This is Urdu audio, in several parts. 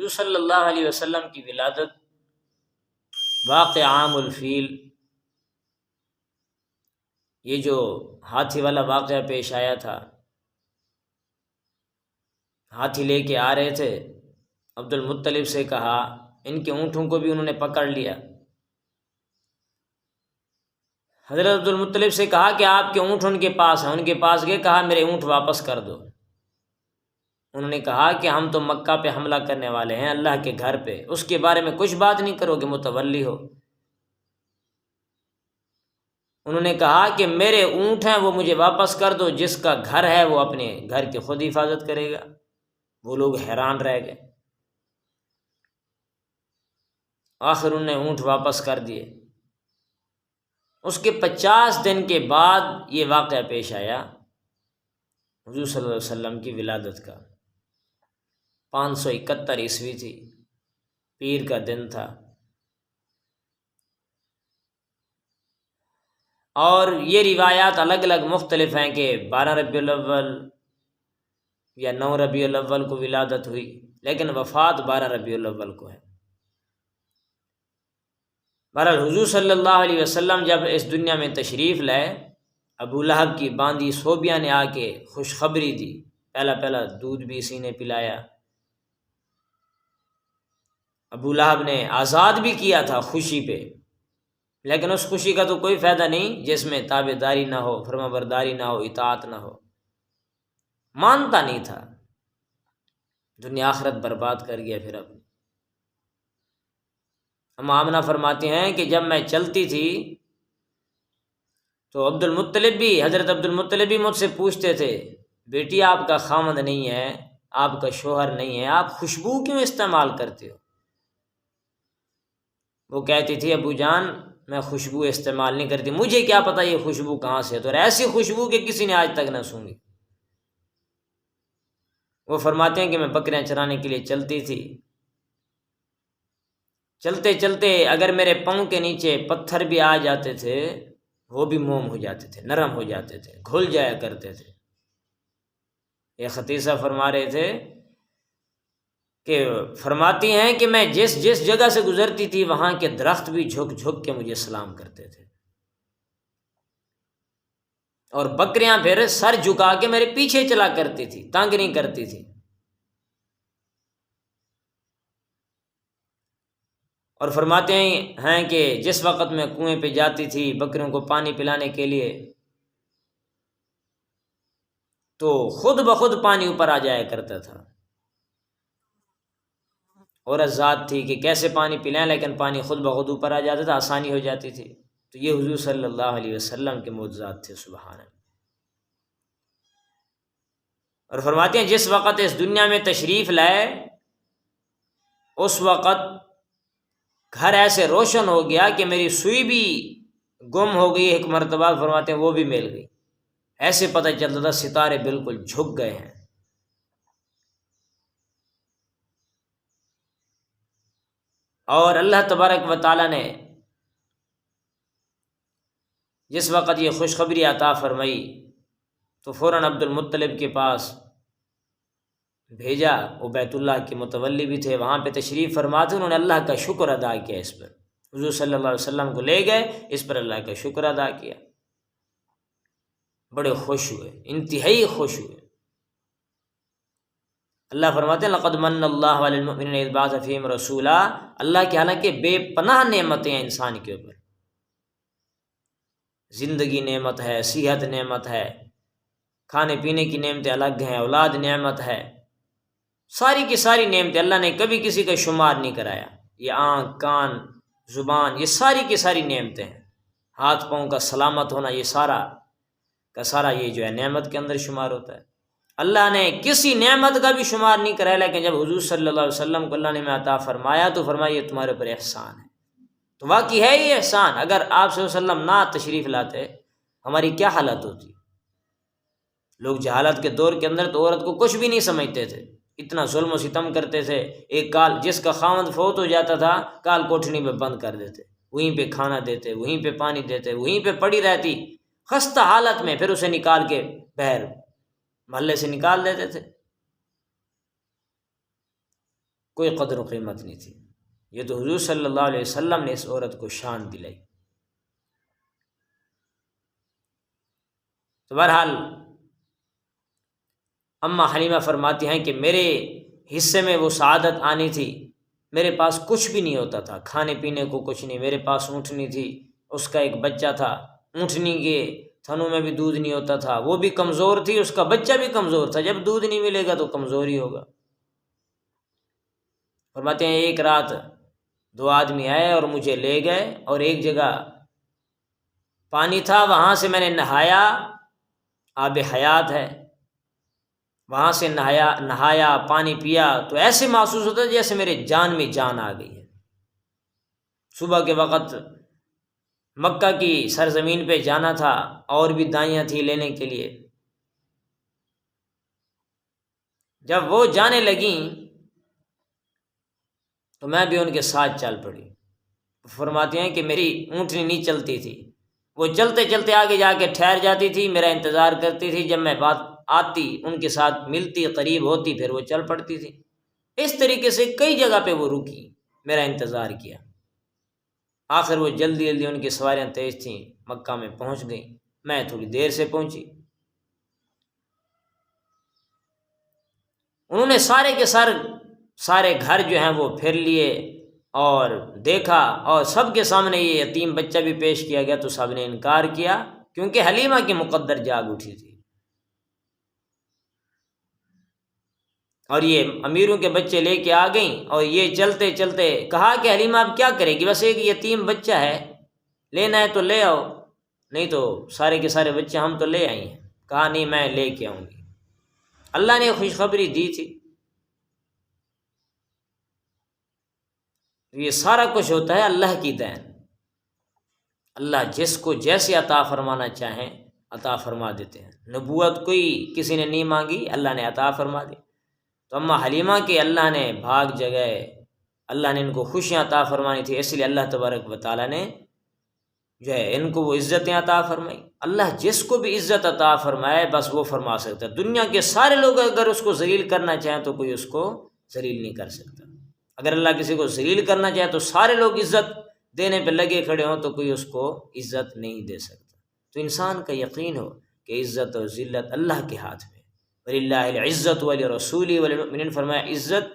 حضور صلی اللہ علیہ وسلم کی ولادت واقع عام الفیل، یہ جو ہاتھی والا واقعہ پیش آیا تھا، ہاتھی لے کے آ رہے تھے، عبد المطلب سے کہا، ان کے اونٹوں کو بھی انہوں نے پکڑ لیا۔ حضرت عبد المطلب سے کہا کہ آپ کے اونٹ ان کے پاس ہیں، ان کے پاس گئے، کہا میرے اونٹ واپس کر دو۔ انہوں نے کہا کہ ہم تو مکہ پہ حملہ کرنے والے ہیں، اللہ کے گھر پہ، اس کے بارے میں کچھ بات نہیں کرو گے، متولی ہو۔ انہوں نے کہا کہ میرے اونٹ ہیں وہ مجھے واپس کر دو، جس کا گھر ہے وہ اپنے گھر کی خود حفاظت کرے گا۔ وہ لوگ حیران رہ گئے، آخر انہوں نے اونٹ واپس کر دیے۔ اس کے 50 دن کے بعد یہ واقعہ پیش آیا حضور صلی اللہ علیہ وسلم کی ولادت کا۔ 571 عیسوی تھی، پیر کا دن تھا، اور یہ روایات الگ الگ مختلف ہیں کہ 12 ربیع الاول یا 9 ربیع الاول کو ولادت ہوئی، لیکن وفات 12 ربیع الاول کو ہے۔ بہرحال حضور صلی اللہ علیہ وسلم جب اس دنیا میں تشریف لائے، ابو لہب کی باندی صوبیہ نے آ کے خوشخبری دی، پہلا دودھ بھی اسی نے پلایا۔ ابو لہب نے آزاد بھی کیا تھا خوشی پہ، لیکن اس خوشی کا تو کوئی فائدہ نہیں جس میں تابع داری نہ ہو، فرما برداری نہ ہو، اطاعت نہ ہو، مانتا نہیں تھا، دنیا آخرت برباد کر گیا پھر اپنی۔ ہم آمنہ فرماتے ہیں کہ جب میں چلتی تھی تو حضرت عبد المطلب بھی مجھ سے پوچھتے تھے، بیٹی آپ کا خامد نہیں ہے، آپ کا شوہر نہیں ہے، آپ خوشبو کیوں استعمال کرتے ہو؟ وہ کہتی تھی، ابو جان میں خوشبو استعمال نہیں کرتی، مجھے کیا پتہ یہ خوشبو کہاں سے ہے، تو ایسی خوشبو کہ کسی نے آج تک نہ سونگی۔ وہ فرماتے ہیں کہ میں بکریاں چرانے کے لیے چلتی تھی، چلتے چلتے اگر میرے پاؤں کے نیچے پتھر بھی آ جاتے تھے وہ بھی موم ہو جاتے تھے، نرم ہو جاتے تھے، گھل جایا کرتے تھے۔ یہ خطیصہ فرما رہے تھے کہ فرماتی ہیں کہ میں جس جگہ سے گزرتی تھی وہاں کے درخت بھی جھک جھک کے مجھے سلام کرتے تھے، اور بکریاں پھر سر جھکا کے میرے پیچھے چلا کرتی تھی، تنگ نہیں کرتی تھی۔ اور فرماتے ہیں کہ جس وقت میں کنویں پہ جاتی تھی بکریوں کو پانی پلانے کے لیے تو خود بخود پانی اوپر آ جایا کرتا تھا۔ عورت ذات تھی کہ کیسے پانی پلائیں، لیکن پانی خود بخود اوپر آ جاتا تھا، آسانی ہو جاتی تھی۔ تو یہ حضور صلی اللہ علیہ وسلم کے معجزات تھے، سبحان اللہ۔ اور فرماتے ہیں جس وقت اس دنیا میں تشریف لائے اس وقت گھر ایسے روشن ہو گیا کہ میری سوئی بھی گم ہو گئی، ایک مرتبہ فرماتے ہیں وہ بھی مل گئی، ایسے پتہ چلتا تھا ستارے بالکل جھک گئے ہیں۔ اور اللہ تبارک و تعالیٰ نے جس وقت یہ خوشخبری عطا فرمائی تو فوراً عبد المطلب کے پاس بھیجا، وہ بیت اللہ کے متولی بھی تھے، وہاں پہ تشریف فرما تھے، انہوں نے اللہ کا شکر ادا کیا، اس پر حضور صلی اللہ علیہ وسلم کو لے گئے، اس پر اللہ کا شکر ادا کیا، بڑے خوش ہوئے، انتہائی خوش ہوئے۔ اللہ فرماتے ہیں لقد من اللہ علی المؤمنین اذ بعث فیہم رسولا، اللہ کی حالانکہ بے پناہ نعمتیں ہیں انسان کے اوپر، زندگی نعمت ہے، صحت نعمت ہے، کھانے پینے کی نعمتیں الگ ہیں، اولاد نعمت ہے، ساری کی ساری نعمتیں اللہ نے کبھی کسی کا شمار نہیں کرایا۔ یہ آنکھ، کان، زبان، یہ ساری کی ساری نعمتیں ہیں، ہاتھ پاؤں کا سلامت ہونا، یہ سارا کا سارا یہ جو ہے نعمت کے اندر شمار ہوتا ہے۔ اللہ نے کسی نعمت کا بھی شمار نہیں کرایا، لیکن جب حضور صلی اللہ علیہ وسلم کو اللہ نے میں عطا فرمایا تو فرمایا یہ تمہارے اوپر احسان ہے۔ تو واقعی ہے یہ احسان، اگر آپ صلی اللہ علیہ وسلم نہ تشریف لاتے ہماری کیا حالت ہوتی؟ لوگ جہالت کے دور کے اندر تو عورت کو کچھ بھی نہیں سمجھتے تھے، اتنا ظلم و ستم کرتے تھے، ایک کال جس کا خاوند فوت ہو جاتا تھا کال کوٹھنی میں بند کر دیتے، وہیں پہ کھانا دیتے، وہیں پہ پانی دیتے، وہیں پہ پڑی رہتی خستہ حالت میں، پھر اسے نکال کے باہر محلے سے نکال دیتے تھے۔ کوئی قدر و قیمت نہیں تھی۔ یہ تو حضور صلی اللہ علیہ وسلم نے اس عورت کو شان دلائی۔ تو بہرحال اماں حلیمہ فرماتی ہیں کہ میرے حصے میں وہ سعادت آنی تھی، میرے پاس کچھ بھی نہیں ہوتا تھا، کھانے پینے کو کچھ نہیں، میرے پاس اونٹنی تھی، اس کا ایک بچہ تھا، اونٹنی کے تھنوں میں بھی دودھ نہیں ہوتا تھا، وہ بھی کمزور تھی، اس کا بچہ بھی کمزور تھا، جب دودھ نہیں ملے گا تو کمزور ہی ہوگا۔ فرماتے ہیں ایک رات 2 آدمی آئے اور مجھے لے گئے، اور ایک جگہ پانی تھا، وہاں سے میں نے نہایا، آب حیات ہے، وہاں سے نہایا پانی پیا تو ایسے محسوس ہوتا ہے جیسے میرے جان میں جان آ گئی ہے۔ صبح کے وقت مکہ کی سرزمین پہ جانا تھا، اور بھی دائیاں تھیں لینے کے لیے۔ جب وہ جانے لگیں تو میں بھی ان کے ساتھ چل پڑی۔ فرماتے ہیں کہ میری اونٹنی نہیں چلتی تھی، وہ چلتے چلتے آگے جا کے ٹھہر جاتی تھی، میرا انتظار کرتی تھی، جب میں بات آتی ان کے ساتھ ملتی، قریب ہوتی، پھر وہ چل پڑتی تھی۔ اس طریقے سے کئی جگہ پہ وہ رکی، میرا انتظار کیا۔ آخر وہ جلدی جلدی، ان کی سواریاں تیز تھیں، مکہ میں پہنچ گئیں، میں تھوڑی دیر سے پہنچی۔ انہوں نے سارے کے سارے گھر جو ہیں وہ پھر لیے اور دیکھا، اور سب کے سامنے یہ یتیم بچہ بھی پیش کیا گیا تو سب نے انکار کیا، کیونکہ حلیمہ کی مقدر جاگ اٹھی تھی۔ اور یہ امیروں کے بچے لے کے آ گئیں، اور یہ چلتے چلتے کہا کہ حلیمہ اب کیا کرے گی، بس ایک یتیم بچہ ہے، لینا ہے تو لے آؤ، نہیں تو سارے کے سارے بچے ہم تو لے آئی ہیں۔ کہا نہیں، میں لے کے آؤں گی۔ اللہ نے خوشخبری دی تھی۔ یہ سارا کچھ ہوتا ہے اللہ کی دین، اللہ جس کو جیسے عطا فرمانا چاہیں عطا فرما دیتے ہیں۔ نبوت کوئی کسی نے نہیں مانگی، اللہ نے عطا فرما دی۔ تو اماں حلیمہ کے اللہ نے بھاگ جگائے، اللہ نے ان کو خوشیاں عطا فرمانی تھی، اس لیے اللہ تبارک و تعالیٰ نے جو ہے ان کو وہ عزتیں عطا فرمائی۔ اللہ جس کو بھی عزت عطا فرمائے بس وہ فرما سکتا ہے۔ دنیا کے سارے لوگ اگر اس کو ذلیل کرنا چاہیں تو کوئی اس کو ذلیل نہیں کر سکتا۔ اگر اللہ کسی کو ذلیل کرنا چاہے تو سارے لوگ عزت دینے پہ لگے کھڑے ہوں تو کوئی اس کو عزت نہیں دے سکتا۔ تو انسان کا یقین ہو کہ عزت اور ذلت اللہ کے ہاتھ میں، وَلِلَّهِ الْعِزَّةُ وَلِرَسُولِهِ وَلِلْمُؤْمِنِينَ، فرمایا عزت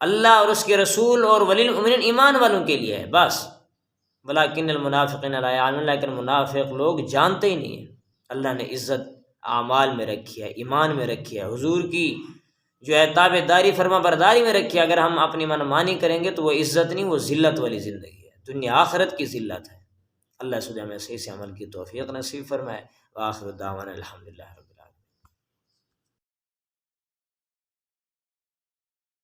اللہ اور اس کے رسول اور وللمؤمنین ایمان والوں کے لیے ہے بس۔ وَلَكِنَّ الْمُنَافِقِينَ لَا يَعْلَمُونَ، لیکن منافق لوگ جانتے ہی نہیں ہیں۔ اللہ نے عزت اعمال میں رکھی ہے، ایمان میں رکھی ہے، حضور کی جو ہے تابع داری فرما برداری میں رکھی ہے۔ اگر ہم اپنی منمانی کریں گے تو وہ عزت نہیں، وہ ذلت والی زندگی ہے، دنیا آخرت کی ذلت ہے۔ اللہ سبحانہ میں صحیح سے عمل کی توفیق نصیب فرمائے۔ وآخر دعوانا الحمدللہ رب